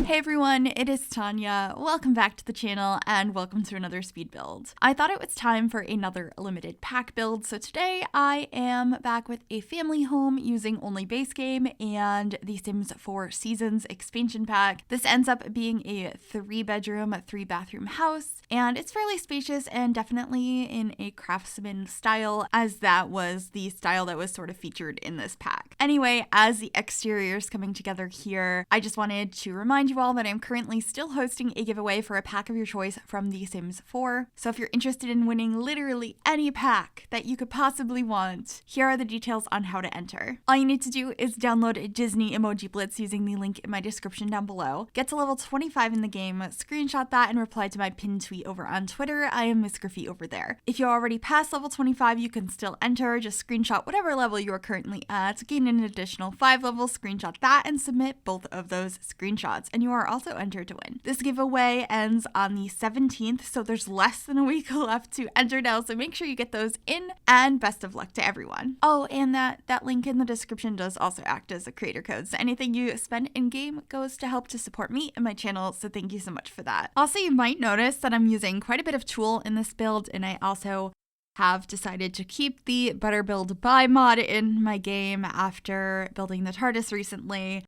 Hey everyone, it is Tanya. Welcome back to the channel and welcome to another speed build. I thought it was time for another limited pack build, so today I am back with a family home using only base game and the Sims 4 Seasons expansion pack. This ends up being a 3-bedroom, 3-bathroom house, and it's fairly spacious and definitely in a Craftsman style, as that was the style that was sort of featured in this pack. Anyway, as the exterior is coming together here, I just wanted to remind you all that I'm currently still hosting a giveaway for a pack of your choice from The Sims 4. So if you're interested in winning literally any pack that you could possibly want, here are the details on how to enter. All you need to do is download Disney Emoji Blitz using the link in my description down below. Get to level 25 in the game, screenshot that, and reply to my pinned tweet over on Twitter. I am Miss Gryphi over there. If you're already past level 25, you can still enter. Just screenshot whatever level you are currently at, gain an additional 5 levels, screenshot that, and submit both of those screenshots, and you are also entered to win. This giveaway ends on the 17th, so there's less than a week left to enter now, so make sure you get those in, and best of luck to everyone. Oh, and that link in the description does also act as a creator code, so anything you spend in-game goes to help to support me and my channel, so thank you so much for that. Also, you might notice that I'm using quite a bit of Tool in this build, and I also have decided to keep the Better Build By mod in my game after building the TARDIS recently.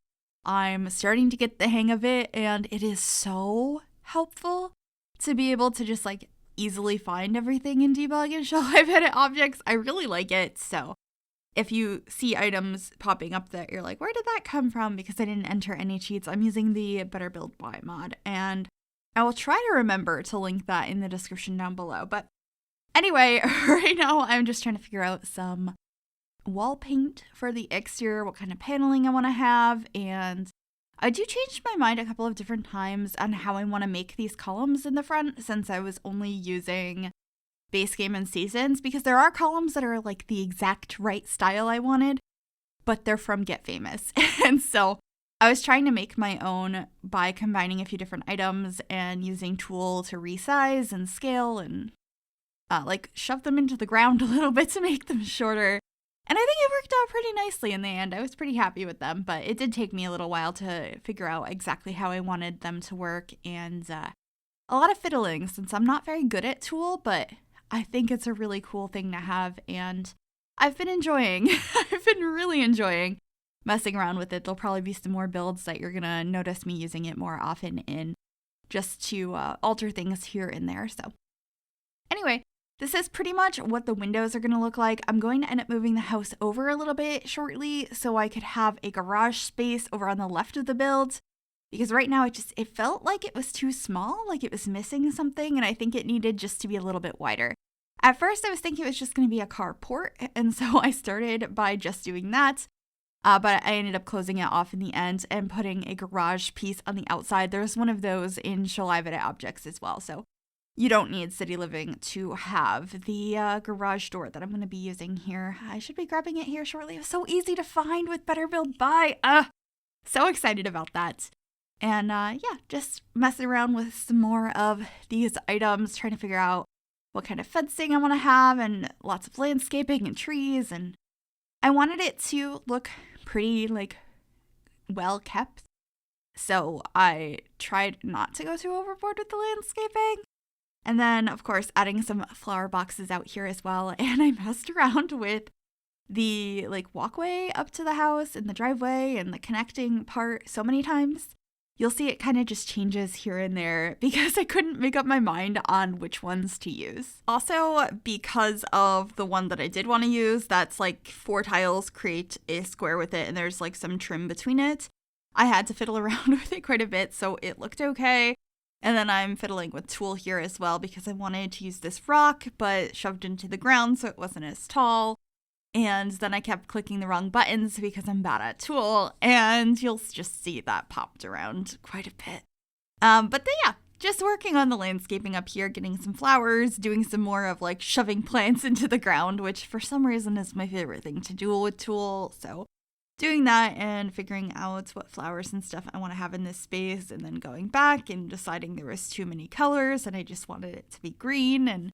I'm starting to get the hang of it, and it is so helpful to be able to just like easily find everything in debug and show live edit objects. I really like it. So if you see items popping up that you're like, where did that come from? Because I didn't enter any cheats, I'm using the Better Build By mod, and I will try to remember to link that in the description down below. But anyway, right now I'm just trying to figure out some wall paint for the exterior, what kind of paneling I want to have, and I do change my mind a couple of different times on how I want to make these columns in the front, since I was only using base game and seasons, because there are columns that are like the exact right style I wanted, but they're from Get Famous. And so I was trying to make my own by combining a few different items and using Tool to resize and scale and like shove them into the ground a little bit to make them shorter. And I think it worked out pretty nicely in the end. I was pretty happy with them, but it did take me a little while to figure out exactly how I wanted them to work, and a lot of fiddling, since I'm not very good at Tool, but I think it's a really cool thing to have, and I've been enjoying. I've been really enjoying messing around with it. There'll probably be some more builds that you're gonna notice me using it more often in, just to alter things here and there. So anyway, this is pretty much what the windows are going to look like. I'm going to end up moving the house over a little bit shortly so I could have a garage space over on the left of the build, because right now it felt like it was too small, like it was missing something, and I think it needed just to be a little bit wider. At first I was thinking it was just going to be a carport, and so I started by just doing that, but I ended up closing it off in the end and putting a garage piece on the outside. There's one of those in Show Live Edit Objects as well, so you don't need City Living to have the garage door that I'm going to be using here. I should be grabbing it here shortly. It was so easy to find with Better Build By. So excited about that. And yeah, just messing around with some more of these items, trying to figure out what kind of fencing I want to have, and lots of landscaping and trees. And I wanted it to look pretty, like, well kept. So I tried not to go too overboard with the landscaping. And then, of course, adding some flower boxes out here as well. And I messed around with the walkway up to the house and the driveway and the connecting part so many times. You'll see it kind of just changes here and there because I couldn't make up my mind on which ones to use. Also, because of the one that I did want to use, that's like 4 tiles, create a square with it, and there's like some trim between it. I had to fiddle around with it quite a bit, so it looked okay. And then I'm fiddling with Tool here as well because I wanted to use this rock, but shoved into the ground so it wasn't as tall. And then I kept clicking the wrong buttons because I'm bad at Tool, and you'll just see that popped around quite a bit. But then, yeah, just working on the landscaping up here, getting some flowers, doing some more of like shoving plants into the ground, which for some reason is my favorite thing to do with Tool. So doing that and figuring out what flowers and stuff I want to have in this space, and then going back and deciding there was too many colors and I just wanted it to be green, and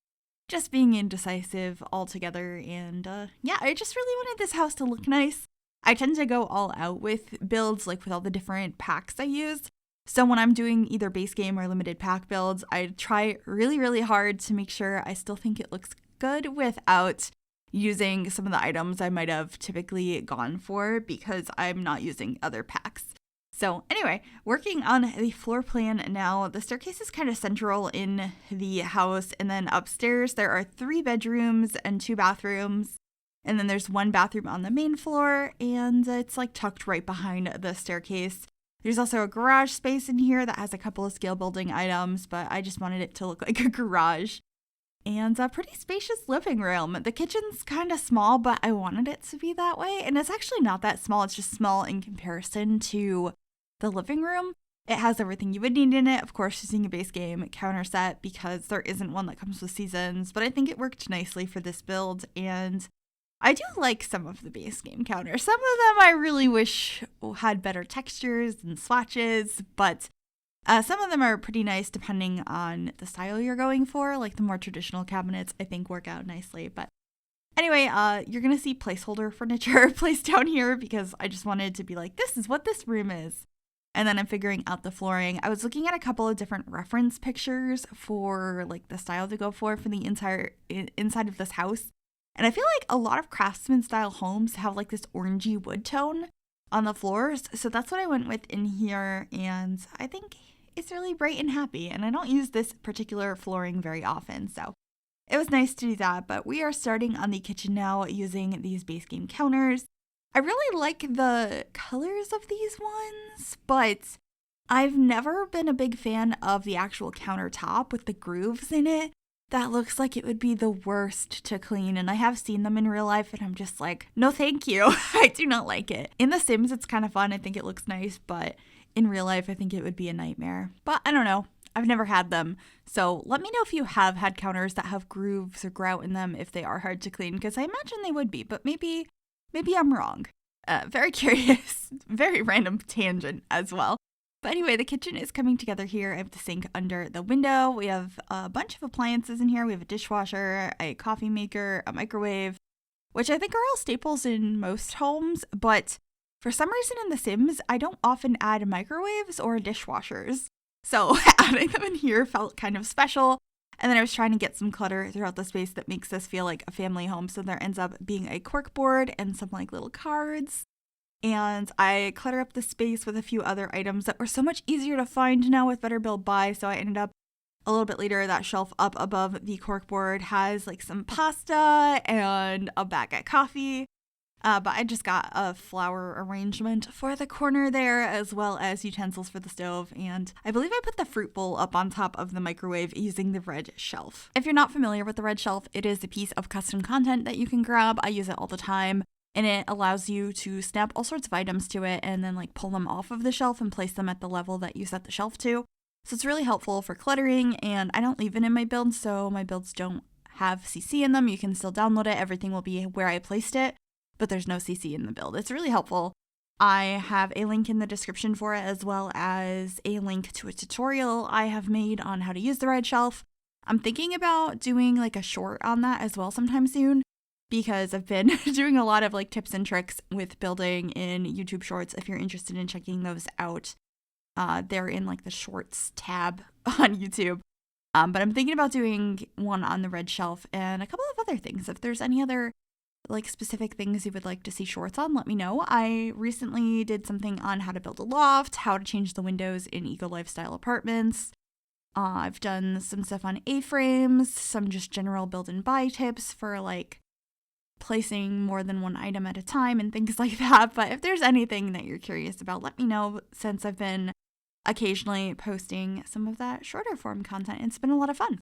just being indecisive altogether. And yeah, I just really wanted this house to look nice. I tend to go all out with builds, like with all the different packs I use. So when I'm doing either base game or limited pack builds, I try really, really hard to make sure I still think it looks good without using some of the items I might have typically gone for because I'm not using other packs. So anyway, working on the floor plan now. The staircase is kind of central in the house, and then upstairs there are 3 bedrooms and 2 bathrooms. And then there's 1 bathroom on the main floor, and it's like tucked right behind the staircase. There's also a garage space in here that has a couple of scale building items, but I just wanted it to look like a garage. And a pretty spacious living room. The kitchen's kind of small, but I wanted it to be that way. And it's actually not that small. It's just small in comparison to the living room. It has everything you would need in it. Of course, using a base game counter set because there isn't one that comes with seasons. But I think it worked nicely for this build. And I do like some of the base game counters. Some of them I really wish had better textures and swatches, but some of them are pretty nice depending on the style you're going for. Like the more traditional cabinets, I think work out nicely. But anyway, you're going to see placeholder furniture placed down here because I just wanted to be like, this is what this room is. And then I'm figuring out the flooring. I was looking at a couple of different reference pictures for like the style to go for the entire inside of this house. And I feel like a lot of Craftsman Style homes have like this orangey wood tone on the floors. So that's what I went with in here. And I think it's really bright and happy. And I don't use this particular flooring very often. So it was nice to do that. But we are starting on the kitchen now using these base game counters. I really like the colors of these ones, but I've never been a big fan of the actual countertop with the grooves in it. That looks like it would be the worst to clean, and I have seen them in real life, and I'm just like, no thank you. I do not like it. In The Sims, it's kind of fun. I think it looks nice, but in real life, I think it would be a nightmare. But I don't know. I've never had them. So let me know if you have had counters that have grooves or grout in them if they are hard to clean, because I imagine they would be, but maybe I'm wrong. Very curious. Very random tangent as well. But anyway, the kitchen is coming together here. I have the sink under the window. We have a bunch of appliances in here. We have a dishwasher, a coffee maker, a microwave, which I think are all staples in most homes. But for some reason in The Sims, I don't often add microwaves or dishwashers. So adding them in here felt kind of special. And then I was trying to get some clutter throughout the space that makes this feel like a family home. So there ends up being a cork board and some like little cards. And I clutter up the space with a few other items that were so much easier to find now with Better Build Buy. So I ended up a little bit later, that shelf up above the corkboard has like some pasta and a bag of coffee. But I just got a flower arrangement for the corner there, as well as utensils for the stove. And I believe I put the fruit bowl up on top of the microwave using the red shelf. If you're not familiar with the red shelf, it is a piece of custom content that you can grab. I use it all the time. And it allows you to snap all sorts of items to it and then like pull them off of the shelf and place them at the level that you set the shelf to. So it's really helpful for cluttering, and I don't leave it in my builds, so my builds don't have CC in them. You can still download it. Everything will be where I placed it, but there's no CC in the build. It's really helpful. I have a link in the description for it, as well as a link to a tutorial I have made on how to use the red shelf. I'm thinking about doing like a short on that as well sometime soon, because I've been doing a lot of like tips and tricks with building in YouTube Shorts. If you're interested in checking those out, they're in like the Shorts tab on YouTube. But I'm thinking about doing one on the red shelf and a couple of other things. If there's any other like specific things you would like to see shorts on, let me know. I recently did something on how to build a loft, how to change the windows in eco lifestyle apartments. I've done some stuff on A-frames, some just general build and buy tips for like placing more than one item at a time and things like that. But if there's anything that you're curious about, let me know, since I've been occasionally posting some of that shorter form content. It's been a lot of fun.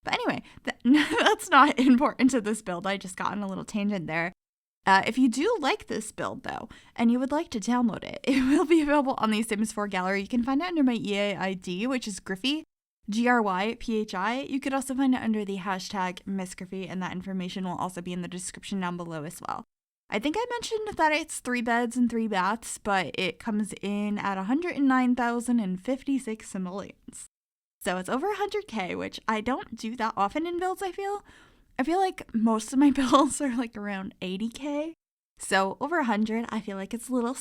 But anyway, that's not important to this build. I just got on a little tangent there. If you do like this build, though, and you would like to download it, it will be available on the Sims 4 gallery. You can find it under my EA ID, which is Gryphi, Gryphi. You could also find it under the hashtag MissGryphi, and that information will also be in the description down below as well. I think I mentioned that it's 3 beds and 3 baths, but it comes in at 109,056 simoleons. So it's over 100k, which I don't do that often in builds, I feel. I feel like most of my builds are like around 80k. So over 100, I feel like it's a little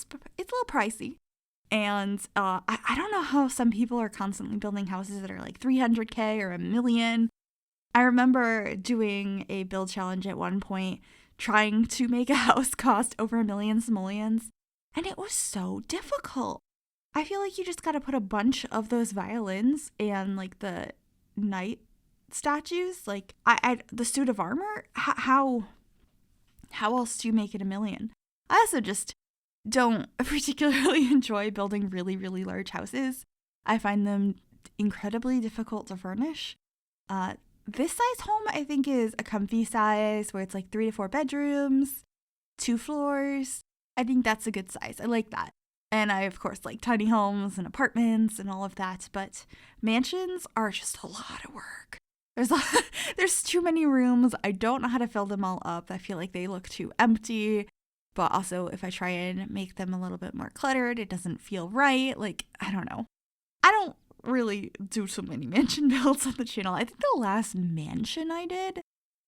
pricey. And I don't know how some people are constantly building houses that are like 300K or $1 million. I remember doing a build challenge at one point, trying to make a house cost over $1 million simoleons, and it was so difficult. I feel like you just gotta put a bunch of those violins and like the knight statues, like the suit of armor. How else do you make it $1 million? I also just don't particularly enjoy building really, really large houses. I find them incredibly difficult to furnish. This size home, I think, is a comfy size where it's like 3 to 4 bedrooms, 2 floors. I think that's a good size. I like that. And I, of course, like tiny homes and apartments and all of that. But mansions are just a lot of work. There's too many rooms. I don't know how to fill them all up. I feel like they look too empty. But also, if I try and make them a little bit more cluttered, it doesn't feel right. Like, I don't know. I don't really do so many mansion builds on the channel. I think the last mansion I did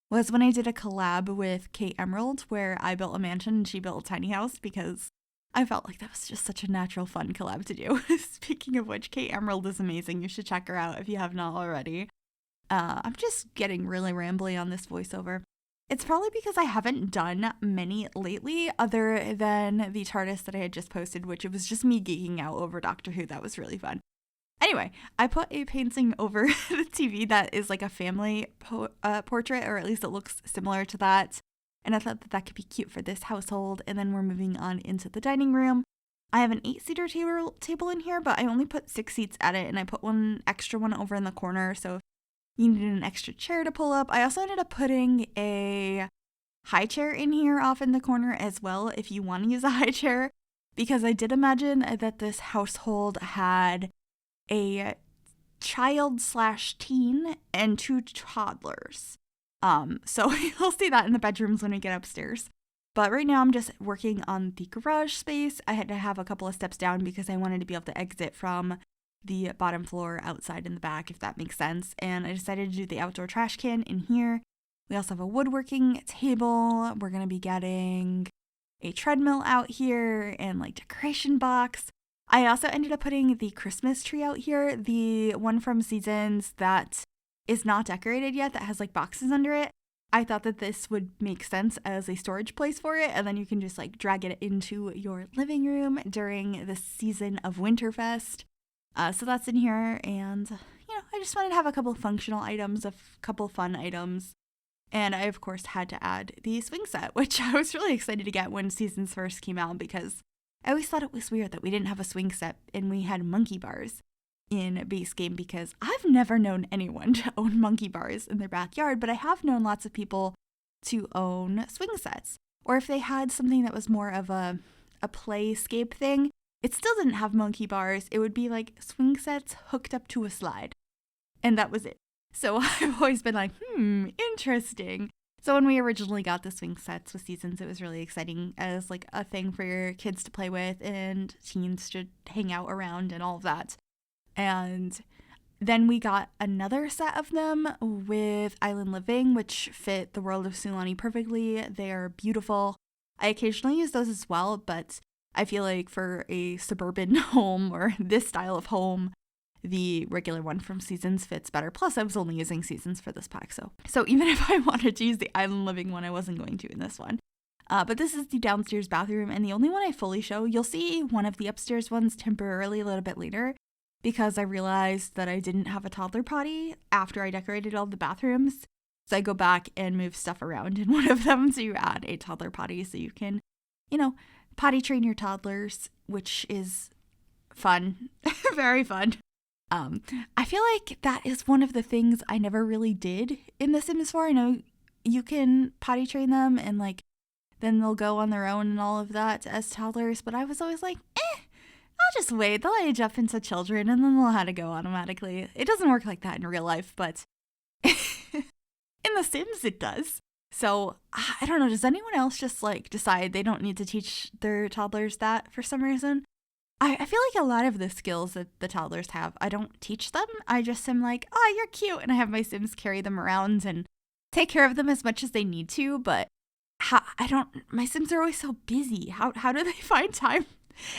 was when I did a collab with Kate Emerald, where I built a mansion and she built a tiny house, because I felt like that was just such a natural, fun collab to do. Speaking of which, Kate Emerald is amazing. You should check her out if you have not already. I'm just getting really rambly on this voiceover. It's probably because I haven't done many lately, other than the TARDIS that I had just posted, which it was just me geeking out over Doctor Who. That was really fun. Anyway, I put a painting over the TV that is like a family portrait, or at least it looks similar to that. And I thought that could be cute for this household. And then we're moving on into the dining room. I have an 8-seater table in here, but I only put 6 seats at it. And I put one extra one over in the corner. So if you needed an extra chair to pull up. I also ended up putting a high chair in here off in the corner as well, if you want to use a high chair. Because I did imagine that this household had a child/teen and 2 toddlers. So you'll see that in the bedrooms when we get upstairs. But right now I'm just working on the garage space. I had to have a couple of steps down because I wanted to be able to exit from the bottom floor outside in the back, if that makes sense. And I decided to do the outdoor trash can in here. We also have a woodworking table. We're going to be getting a treadmill out here and like decoration box. I also ended up putting the Christmas tree out here, the one from Seasons that is not decorated yet, that has like boxes under it. I thought that this would make sense as a storage place for it, and then you can just like drag it into your living room during the season of Winterfest. So that's in here, and I just wanted to have a couple functional items, a couple fun items. And I, of course, had to add the swing set, which I was really excited to get when Seasons first came out, because I always thought it was weird that we didn't have a swing set and we had monkey bars in base game, because I've never known anyone to own monkey bars in their backyard, but I have known lots of people to own swing sets. Or if they had something that was more of a playscape thing, it still didn't have monkey bars. It would be like swing sets hooked up to a slide. And that was it. So I've always been like, interesting. So when we originally got the swing sets with Seasons, it was really exciting as like a thing for your kids to play with and teens to hang out around and all of that. And then we got another set of them with Island Living, which fit the world of Sulani perfectly. They are beautiful. I occasionally use those as well, but I feel like for a suburban home or this style of home, the regular one from Seasons fits better. Plus, I was only using Seasons for this pack, so even if I wanted to use the Island Living one, I wasn't going to in this one. But this is the downstairs bathroom, and the only one I fully show. You'll see one of the upstairs ones temporarily a little bit later, because I realized that I didn't have a toddler potty after I decorated all the bathrooms. So I go back and move stuff around in one of them to add a toddler potty so you can, potty train your toddlers, which is fun, very fun. I feel like that is one of the things I never really did in The Sims 4. I know you can potty train them and then they'll go on their own and all of that as toddlers, but I was always like, I'll just wait. They'll age up into children and then they'll know how to go automatically. It doesn't work like that in real life, but in The Sims it does. So I don't know. Does anyone else just decide they don't need to teach their toddlers that for some reason? I feel like a lot of the skills that the toddlers have, I don't teach them. I just am like, oh, you're cute. And I have my Sims carry them around and take care of them as much as they need to. But my Sims are always so busy. How do they find time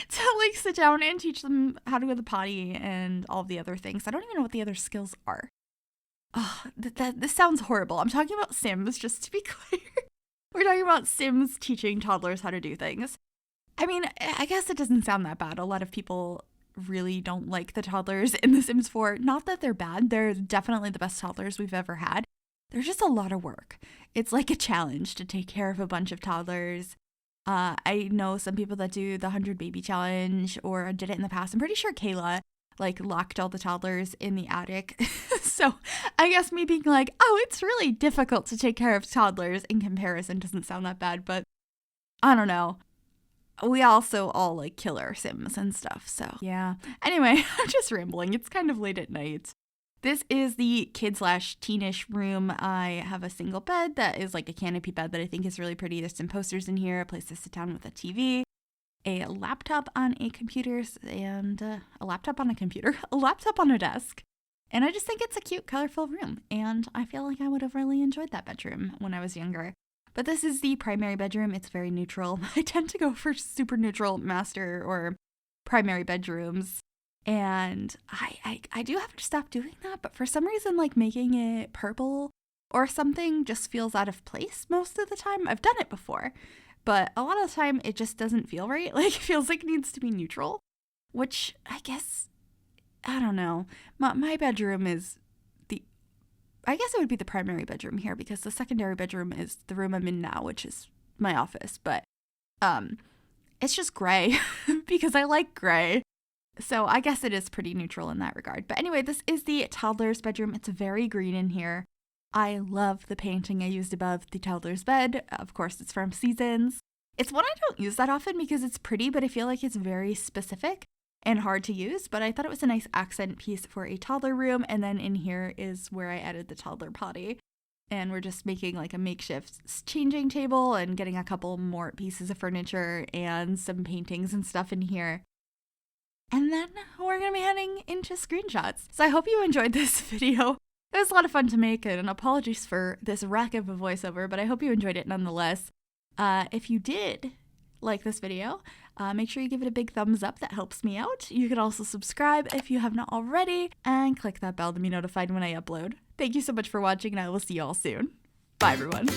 to like sit down and teach them how to go to the potty and all of the other things. I don't even know what the other skills are. Oh, this sounds horrible. I'm talking about Sims, just to be clear. We're talking about Sims teaching toddlers how to do things. I mean, I guess it doesn't sound that bad. A lot of people really don't like the toddlers in The Sims 4. Not that they're bad. They're definitely the best toddlers we've ever had. They're just a lot of work. It's like a challenge to take care of a bunch of toddlers. I know some people that do the 100 baby challenge or did it in the past. I'm pretty sure Kayla like locked all the toddlers in the attic. So I guess me being like, oh, it's really difficult to take care of toddlers in comparison doesn't sound that bad, but I don't know. We also all like kill our Sims and stuff, so yeah. Anyway, I'm just rambling. It's kind of late at night. This is the kid/teenish room. I have a single bed that is like a canopy bed that I think is really pretty. There's some posters in here, a place to sit down with a TV, a laptop on a computer, and a laptop on a desk. And I just think it's a cute, colorful room. And I feel like I would have really enjoyed that bedroom when I was younger. But this is the primary bedroom. It's very neutral. I tend to go for super neutral master or primary bedrooms. And I do have to stop doing that. But for some reason, like making it purple or something just feels out of place most of the time. I've done it before. But a lot of the time, it just doesn't feel right. Like, it feels like it needs to be neutral. Which, I guess, I don't know. My bedroom is I guess it would be the primary bedroom here because the secondary bedroom is the room I'm in now, which is my office. But it's just gray because I like gray. So I guess it is pretty neutral in that regard. But anyway, this is the toddler's bedroom. It's very green in here. I love the painting I used above the toddler's bed. Of course, it's from Seasons. It's one I don't use that often because it's pretty, but I feel like it's very specific and hard to use, but I thought it was a nice accent piece for a toddler room. And then in here is where I added the toddler potty. And we're just making like a makeshift changing table and getting a couple more pieces of furniture and some paintings and stuff in here. And then we're going to be heading into screenshots. So I hope you enjoyed this video. It was a lot of fun to make, and apologies for this wreck of a voiceover, but I hope you enjoyed it nonetheless. If you did like this video, make sure you give it a big thumbs up. That helps me out. You can also subscribe if you have not already, and click that bell to be notified when I upload. Thank you so much for watching, and I will see you all soon. Bye, everyone.